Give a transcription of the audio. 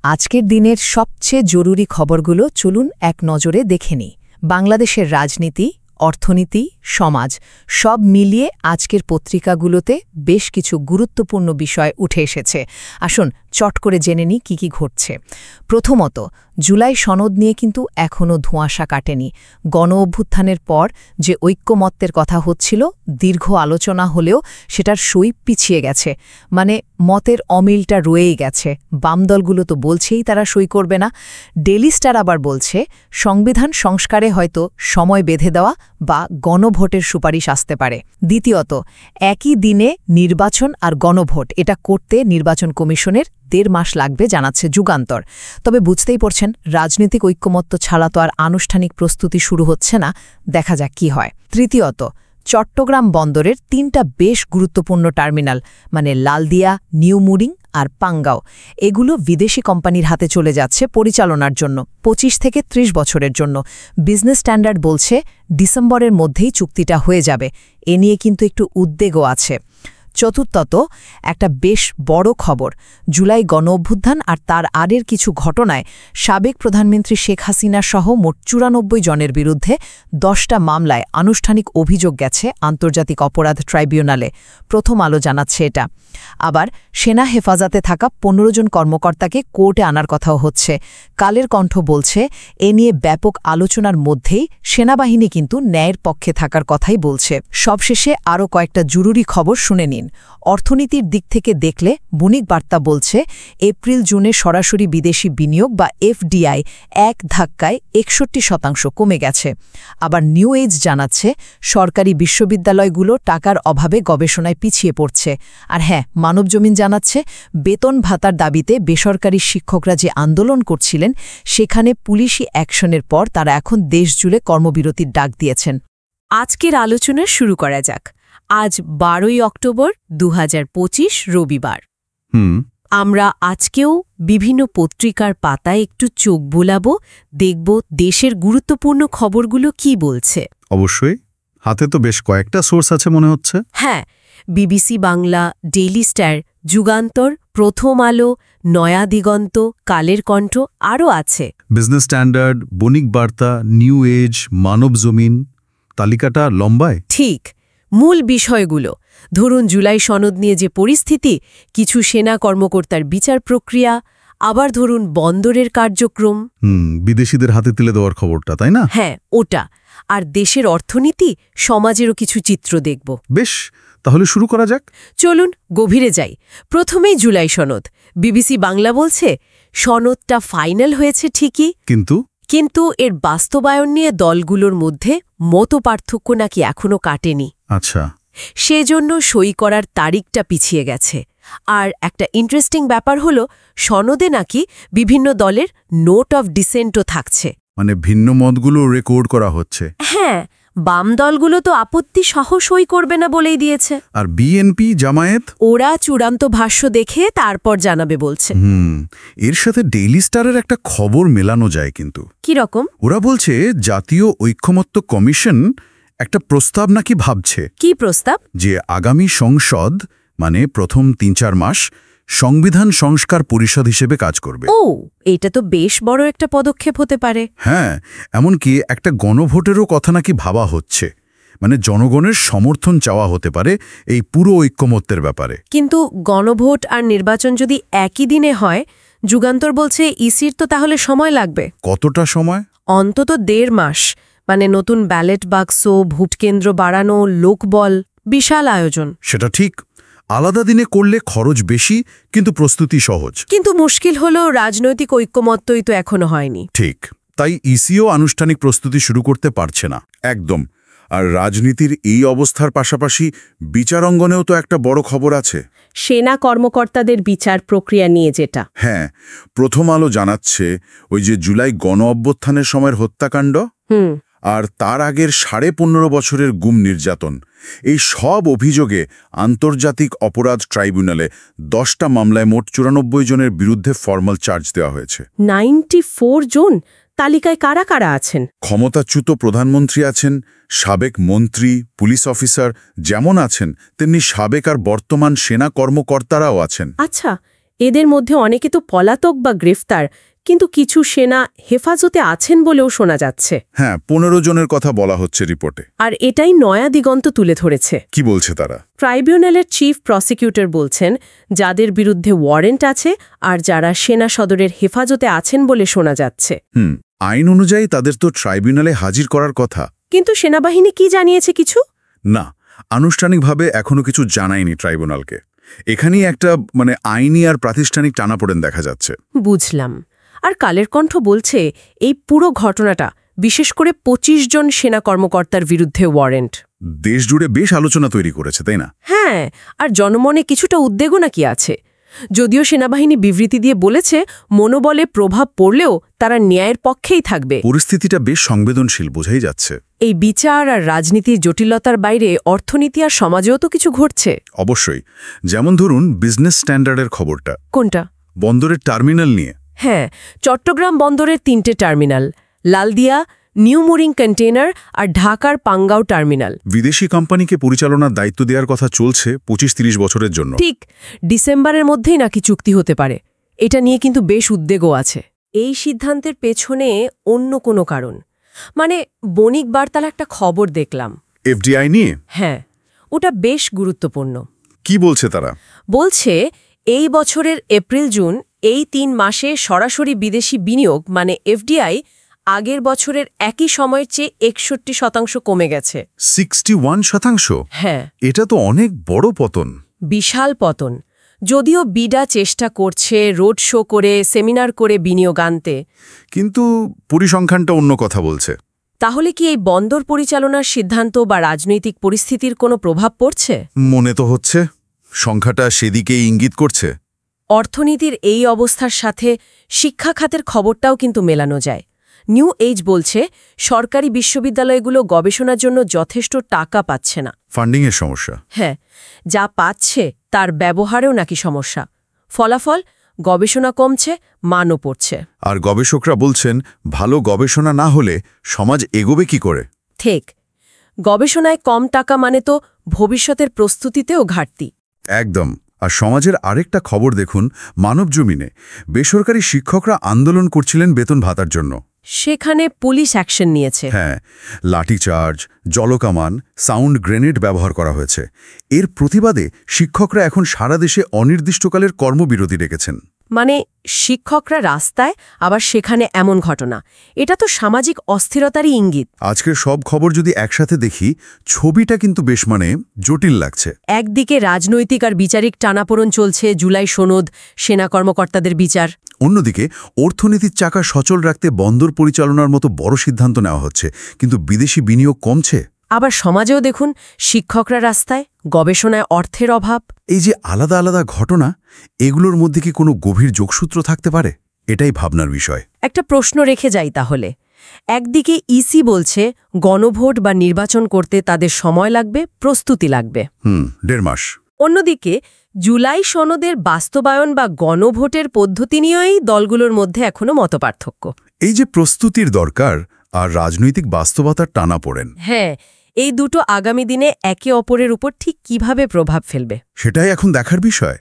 আজকের দিনের সবচেয়ে জরুরি খবরগুলো চলুন এক নজরে দেখে নিই। বাংলাদেশের রাজনীতি, অর্থনীতি, সমাজ সব মিলিয়ে আজকের পত্রিকাগুলোতে বেশ কিছু গুরুত্বপূর্ণ বিষয় উঠে এসেছে। আসুন চট করে জেনে নিই কী ঘটছে। প্রথমত, জুলাই সনদ নিয়ে কিন্তু এখনও ধোঁয়াশা কাটেনি। গণ-অভ্যুত্থানের পর যে ঐক্যমত্যের কথা হচ্ছিল, দীর্ঘ আলোচনা হলেও সেটার সই পিছিয়ে গেছে। মানে মতের অমিলটা রয়েই গেছে। বাম দলগুলো তো বলছেই তারা সই করবে না। ডেইলি স্টার আবার বলছে সংবিধান সংস্কারে হয়তো সময় বেঁধে দেওয়া বা গণভোটের সুপারিশ আসতে পারে। দ্বিতীয়ত, একই দিনে নির্বাচন আর গণভোট এটা করতে নির্বাচন কমিশনের ১.৫ মাস লাগবে জানাচ্ছে যুগান্তর। তবে বুঝতেই পারছেন, রাজনৈতিক ঐক্যমত্য ছাড়া তো আর আনুষ্ঠানিক প্রস্তুতি শুরু হচ্ছে না। দেখা যাক কি হয়। তৃতীয়ত, চট্টগ্রাম বন্দরের ৩টা বেশ গুরুত্বপূর্ণ টার্মিনাল মানে লালদিয়া, নিউ মুরিং আর পাঙ্গাও, এগুলো বিদেশি কোম্পানির হাতে চলে যাচ্ছে পরিচালনার জন্য ২৫ থেকে ৩০ বছরের জন্য। বিজনেস স্ট্যান্ডার্ড বলছে ডিসেম্বরের মধ্যেই চুক্তিটা হয়ে যাবে। এ নিয়ে কিন্তু একটু উদ্বেগও আছে। চতুর্থত, একটা বেশ বড় খবর। জুলাই গণ-অভ্যুত্থান আর তার আগের কিছু ঘটনায় সাবেক প্রধানমন্ত্রী শেখ হাসিনা সহ মোট ৯৪ জনের বিরুদ্ধে ১০টা মামলায় আনুষ্ঠানিক অভিযোগ গেছে আন্তর্জাতিক অপরাধ ট্রাইব্যুনালে। প্রথম আলো জানাচ্ছে এটা। আবার সেনা হেফাজতে থাকা ১৫ জন কর্মকর্তাকে কোর্টে আনার কথাও হচ্ছে। কালের কণ্ঠ বলছে এ নিয়ে ব্যাপক আলোচনার মধ্যেই সেনাবাহিনী কিন্তু ন্যায়ের পক্ষে থাকার কথাই বলছে। সবশেষে আরও কয়েকটা জরুরি খবর শুনে নিন। অর্থনীতির দিক থেকে দেখলে বণিক বার্তা বলছে এপ্রিল-জুনে সরাসরি বিদেশি বিনিয়োগ বা এফডিআই এক ধাক্কায় ৬১% কমে গেছে। আবার নিউ এজ জানাচ্ছে সরকারি বিশ্ববিদ্যালয়গুলো টাকার অভাবে গবেষণায় পিছিয়ে পড়ছে। আর হ্যাঁ, মানবজমিন জানাচ্ছে বেতন ভাতার দাবিতে বেসরকারি শিক্ষকরা যে আন্দোলন করছিলেন, সেখানে পুলিশি অ্যাকশনের পর তারা এখন দেশজুড়ে কর্মবিরতির ডাক দিয়েছেন। আজকের আলোচনা শুরু করা যাক। আজ ১২ই অক্টোবর ২০২৫ রবিবার। আমরা আজকেও বিভিন্ন পত্রিকার পাতায় একটু চোখ বোলাব, দেখব দেশের গুরুত্বপূর্ণ খবরগুলো কি বলছে। অবশ্যই, হাতে তো বেশ কয়েকটা সোর্স আছে মনে হচ্ছে। হ্যাঁ, BBC Bangla, Daily Star, Jugantor, Prothom Alo, Naya Diganta, Kaler Kantho আরও আছে। বিজনেস স্ট্যান্ডার্ড, বণিক বার্তা, নিউ এজ, মানবজমিন, তালিকাটা লম্বায়। ঠিক। মূল বিষয়গুলো ধরুন, জুলাই সনদ নিয়ে যে পরিস্থিতি, কিছু সেনা কর্মকর্তার বিচার প্রক্রিয়া, আবার ধরুন বন্দরের কার্যক্রম। বিদেশিদের হাতে তুলে দেওয়ার খবরটা, তাই না? হ্যাঁ, ওটা। আর দেশের অর্থনীতি, সমাজেরও কিছু চিত্র দেখব। বেশ, তাহলে শুরু করা যাক। চলুন গভীরে যাই। প্রথমেই জুলাই সনদ। বিবিসি বাংলা বলছে সনদটা ফাইনাল হয়েছে ঠিকই, কিন্তু এর বাস্তবায়ন নিয়ে দলগুলোর মধ্যে মতপার্থক্য নাকি এখনও কাটেনি। আচ্ছা। সেজন্য সই করার তারিখটা পিছিয়ে গেছে। আর একটা ইন্টারেস্টিং ব্যাপার হলো, সনদে নাকি বিভিন্ন দলের নোট অফ ডিসেন্টও থাকছে। মানে ভিন্ন মতগুলো রেকর্ড করা হচ্ছে। হ্যাঁ, বাম দলগুলো তো আপত্তি সহ সই করবে না বলেই দিয়েছে। আর বিএনপি, জামায়াত, ওরা চূড়ান্ত ভাষ্য দেখে তারপর জানাবে বলছে। এর সাথে ডেইলি স্টারের একটা খবর মেলানো যায় কিন্তু। কি রকম? ওরা বলছে জাতীয় ঐক্যমত্য কমিশন একটা প্রস্তাব নাকি ভাবছে। কি প্রস্তাব? যে আগামী সংসদ মানে প্রথম ৩-৪ মাস সংবিধান সংস্কার পরিষদ হিসেবে কাজ করবে। ও, এটা তো বেশ বড় একটা পদক্ষেপ হতে পারে। হ্যাঁ, এমনকি একটা গণভোটেরও কথা নাকি ভাবা হচ্ছে। মানে জনগণের সমর্থন চাওয়া হতে পারে এই পুরো ঐক্যমত্যের ব্যাপারে। কিন্তু গণভোট আর নির্বাচন যদি একই দিনে হয়, যুগান্তর বলছে ইসির তো তাহলে সময় লাগবে। কতটা সময়? অন্তত ১.৫ মাস। মানে নতুন ব্যালট বাক্স, ভোটকেন্দ্র বাড়ানো, লোকবল, বিশাল আয়োজন। সেটা ঠিক। আলাদা দিনে করলে খরচ বেশি, কিন্তু প্রস্তুতি সহজ। কিন্তু মুশকিল হলো রাজনৈতিক ঐক্যমত্যই তো এখনো হয়নি। ঠিক, তাই ইসিও আনুষ্ঠানিক প্রস্তুতি শুরু করতে পারছে না একদম। আর রাজনীতির এই অবস্থার পাশাপাশি বিচারাঙ্গনেও তো একটা বড় খবর আছে। সেনা কর্মকর্তাদের বিচার প্রক্রিয়া নিয়ে যেটা। হ্যাঁ, প্রথম আলো জানাচ্ছে ওই যে জুলাই গণ-অভ্যুত্থানের সময়ের হত্যাকাণ্ড আর তার আগের ১৫.৫ বছরের গুম নির্যাতন, এই সব অভিযোগে আন্তর্জাতিক অপরাধ ট্রাইব্যুনালে ১০টা মামলায় মোট ৯৪ জনের বিরুদ্ধে ফর্মাল চার্জ দেওয়া হয়েছে। ৯৪ জন? তালিকায় কারা কারা আছেন? ক্ষমতাচ্যুত প্রধানমন্ত্রী আছেন, সাবেক মন্ত্রী, পুলিশ অফিসার যেমন আছেন, তেমনি সাবেক আর বর্তমান সেনা কর্মকর্তারাও আছেন। আচ্ছা, এদের মধ্যে অনেকে তো পলাতক বা গ্রেফতার, কিন্তু কিছু সেনা হেফাজতে আছেন বলেও শোনা যাচ্ছে। হ্যাঁ, 15 জনের কথা বলা হচ্ছে রিপোর্টে। আর এটাই নয়া দিগন্ত তুলে ধরেছে। কি বলছে তারা? ট্রাইব্যুনালের চিফ প্রসিকিউটর বলছেন, যাদের বিরুদ্ধে ওয়ারেন্ট আছে আর যারা সেনা সদরের হেফাজতে আছেন বলে শোনা যাচ্ছে। আইন অনুযায়ী তাদের তো ট্রাইব্যুনালে হাজির করার কথা। কিন্তু সেনাবাহিনী কি জানিয়েছে কিছু? না, আনুষ্ঠানিকভাবে এখনো কিছু জানায়নি ট্রাইব্যুনালকে। এখানেই একটা আইনি আর প্রাতিষ্ঠানিক টানাপোড়েন দেখা যাচ্ছে। বুঝলাম। আর কালের কণ্ঠ বলছে এই পুরো ঘটনাটা বিশেষ করে 25 জন সেনা কর্মকর্তার বিরুদ্ধে ওয়ারেন্ট দেশ জুড়ে বেশ আলোচনা তৈরি করেছে, তাই না? হ্যাঁ, আর জনমনে কিছুটা উদ্বেগও নাকি আছে। যদিও সেনাবাহিনী বিবৃতি দিয়ে বলেছে মনোবলে প্রভাব পড়লেও তারা ন্যায়ের পক্ষেই থাকবে। পরিস্থিতিটা বেশ সংবেদনশীল, বোঝাই যাচ্ছে। এই বিচার আর রাজনীতির জটিলতার বাইরে অর্থনীতি আর সমাজেও তো কিছু ঘটছে। অবশ্যই। যেমন ধরুন বিজনেস স্ট্যান্ডার্ডের খবরটা। কোনটা? বন্দরের টার্মিনাল নিয়ে। হ্যাঁ, চট্টগ্রাম বন্দরের 3টে terminal, Laldia, new mooring container আর ঢাকার পাঙ্গাও টার্মিনাল। বিদেশি কোম্পানিকে পরিচালনার দায়িত্ব দেওয়ার কথা চলছে 25-30 বছরের জন্য। ঠিক, ডিসেম্বরের মধ্যেই নাকি চুক্তি হতে পারে। এটা নিয়ে কিন্তু বেশ উদ্বেগও আছে। এই সিদ্ধান্তের পেছনে অন্য কোনো কারণ, বণিক বার্তার একটা খবর দেখলাম এফডিআই নিয়ে। হ্যাঁ, ওটা বেশ গুরুত্বপূর্ণ। কি বলছে তারা? বলছে এই বছরের এপ্রিল-জুন এই 3 মাসে সরাসরি বিদেশি বিনিয়োগ এফডিআই আগের বছরের একই সময়ের চেয়ে 61% কমে গেছে। 61%? হ্যাঁ, এটা তো অনেক বড় পতন। বিশাল পতন। যদিও বিডা চেষ্টা করছে রোড শো করে, সেমিনার করে বিনিয়োগ আনতে, কিন্তু পরিসংখ্যানটা অন্য কথা বলছে। তাহলে কি এই বন্দর পরিচালনার সিদ্ধান্ত বা রাজনৈতিক পরিস্থিতির কোনো প্রভাব পড়ছে? মনে তো হচ্ছে সংখ্যাটা সেদিকেই ইঙ্গিত করছে। অর্থনীতির এই অবস্থার সাথে শিক্ষা খাতের খবরটাও কিন্তু মেলানো যায়। নিউ এজ বলছে সরকারি বিশ্ববিদ্যালয়গুলো গবেষণার জন্য যথেষ্ট টাকা পাচ্ছে না। ফান্ডিংয়ের সমস্যা। হ্যাঁ, যা পাচ্ছে তার ব্যবহারেও নাকি সমস্যা। ফলাফল, গবেষণা কমছে, মানও পড়ছে। আর গবেষকরা বলছেন ভালো গবেষণা না হলে সমাজ এগোবে কি করে? ঠিক, গবেষণায় কম টাকা তো ভবিষ্যতের প্রস্তুতিতেও ঘাটতি। একদম। আর সমাজের আরেকটা খবর দেখুন, মানবজমিনে বেসরকারি শিক্ষকরা আন্দোলন করছিলেন বেতন ভাতার জন্য। সেখানে পুলিশ অ্যাকশন নিয়েছে। হ্যাঁ, লাঠিচার্জ, জলকামান, সাউন্ড গ্রেনেড ব্যবহার করা হয়েছে। এর প্রতিবাদে শিক্ষকরা এখন সারা দেশে অনির্দিষ্টকালের কর্মবিরতি ডেকেছেন। শিক্ষকরা রাস্তায়, আবার সেখানে এমন ঘটনা, এটা তো সামাজিক অস্থিরতারই ইঙ্গিত। আজকের সব খবর যদি একসাথে দেখি, ছবিটা কিন্তু বেশ জটিল লাগছে। একদিকে রাজনৈতিক আর বিচারিক টানাপোড়ন চলছে, জুলাই সনদ, সেনা কর্মকর্তাদের বিচার। অন্যদিকে অর্থনীতির চাকা সচল রাখতে বন্দর পরিচালনার মতো বড় সিদ্ধান্ত নেওয়া হচ্ছে, কিন্তু বিদেশি বিনিয়োগ কমছে। আবার সমাজেও দেখুন, শিক্ষকরা রাস্তায়, গবেষণায় অর্থের অভাব। এই যে আলাদা আলাদা ঘটনা, এগুলোর মধ্যে কি কোনো গভীর যোগসূত্র থাকতে পারে? এটাই ভাবনার বিষয়। একটা প্রশ্ন রেখে যাই তাহলে। একদিকে ইসি বলছে গণভোট বা নির্বাচন করতে তাদের সময় লাগবে, প্রস্তুতি লাগবে। 1.5 মাস। অন্যদিকে জুলাই সনদের বাস্তবায়ন বা গণভোটের পদ্ধতি নিয়েই দলগুলোর মধ্যে এখনো মতপার্থক্য। এই যে প্রস্তুতির দরকার আর রাজনৈতিক বাস্তবতার টানাপোড়েন, হ্যাঁ, এই দুটো আগামী দিনে একে অপরের উপর ঠিক কিভাবে প্রভাব ফেলবে, সেটাই এখন দেখার বিষয়।